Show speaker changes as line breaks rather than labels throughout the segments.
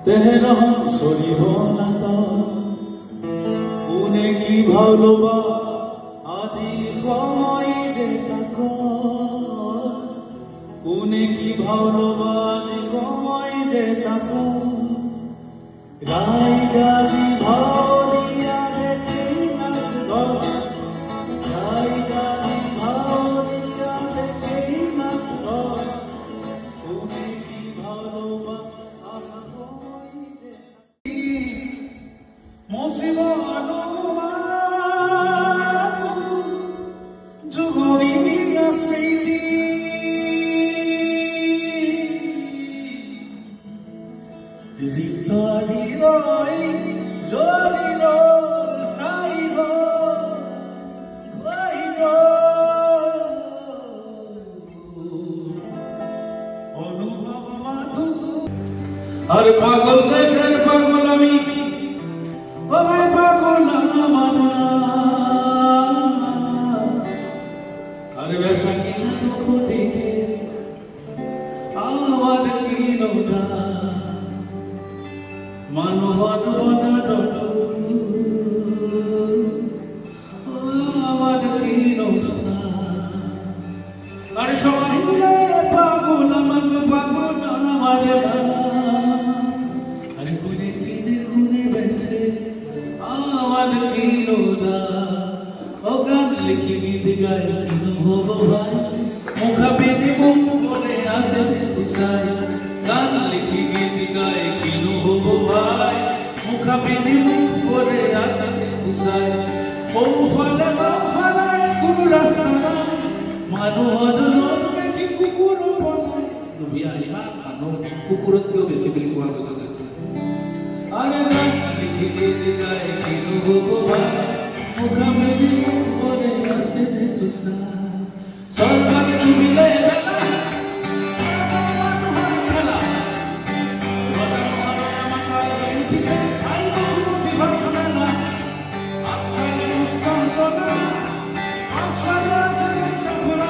তেহরম সরিব না তো কোনে কি ভালোবা আজি সময় যে তাক কোনে কি ভালোবা আজি সময় যে তাক রাই গাজি ভাওরিয়া দেখে নাচ ধর রাই গাজি ভাওরিয়া দেখে নাচ ধর কোনে কি ভালোবা জুগরিয়া স্মৃতি রিক্ত হৃদয় জ্বলিল সাইব অনুভব মাথু আর পাগল দেশের পাগল আমি আমায় পাগল না মানো না আর বেসাকি দুঃখ দেখে আমার কি নৌদা মানহর বদল আমার কি নৌসা আর সবাই মিলে পাগল আমাকে পাগল আমার আর কোনে কিনে কোনে বেসে আমার কি নৌদা ও গান লিখি গীত গাই কিনো হব ভাই মুখা পেতে মুখ করে আসে খুশাই গান লিখি গীত গাই কিনো হব ভাই মুখা পেতে মুখ করে আসে খুশাই ও ফলে বা ফলায় কোন রাস্তা নাই মানুহৰ লোক দেখি কুকুৰ বনাই তুমি আহিবা মানুহ কুকুৰতকৈও বেছি বুলি কোৱা গৈছে আরে গান লিখি গীত গাই কিনো হব ভাই মুখা পেতে মুখ করে আসে খুশাই সরকার মিলে বেলা মানুষের খেলা মাথায় উঠিছে আই বহু বিভাগ না আচ্ছাকে মুস্কান্ত না আশ্বাস আছে যখন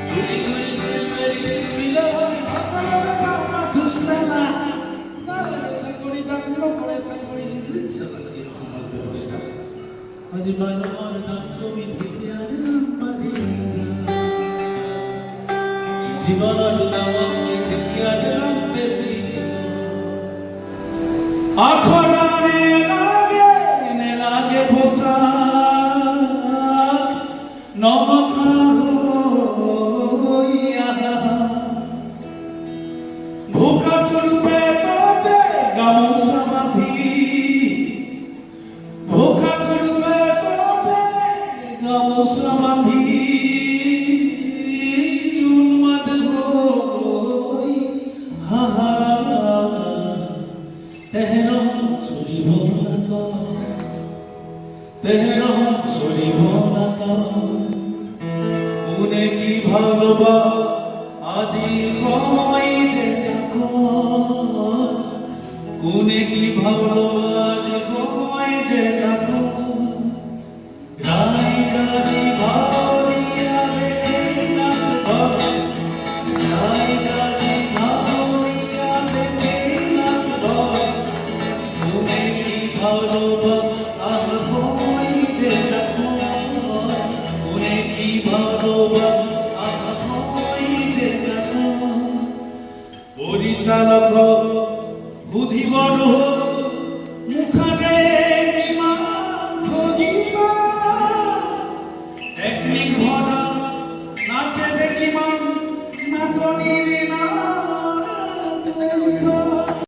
গুলি গুলি গুলি মেরি মিলে হাতালে বাবা দুসনা না লেগেছে করি দাঙ্গ করেছে করি ইনশাআল্লাহ কি আমার ব্যবস্থা আজ মানবর নাম তুমি দিতে আরে পারি জীবনের দাওয়া লিখে দিলাম বেশি আখরারে লাগে পোশাক নমথা হইয়া ভোকা চলবে তোতে গামোছা বাঁধি ভোকা চলবে তোতে গামোছা বাঁধি তেহরম সরিব না তো তেহরম সরিব না তো কোনে কি ভালোবা আজি সময় যে তাক কোনে কি ভালোবা আজি সময় যে তাক রাই গাজি ভাওরিয়া দেখে নাচ ধর রাই গাজি ভাওরিয়া দেখে নাচ ধর কোনে কি ভালোবা আহ সময় যে তাক কোনে কি ভালোবা আহ সময় যে তাক পরিচালক বুধিবর মুখানে ইমান ভগিবা টেকনিক ভরা